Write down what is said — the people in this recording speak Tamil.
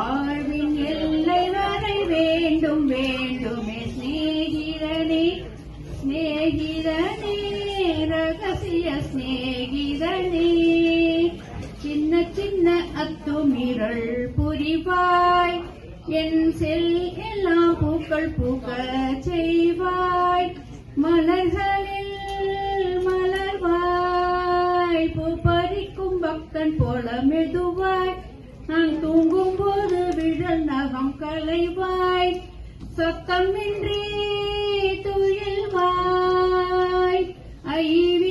வாழ்வின் எல்லை வரை வேண்டும் வேண்டுமே சிநேகிதனே சிநேகிதனே ரகசிய சிநேகிதனே சின்ன சின்ன அத்துமீறல் புரிவாய் என் செல் எல்லாம் பூக்கள் பூக்க செய்வாய் மலர்களில் மலர்வாய் பூ பறிக்கும் பக்தன் போல மெதுவாய் நான் தூங்கும் போது விழல் நகம் களைவாய் சத்தமின்றி துயில்வாய் ஐவி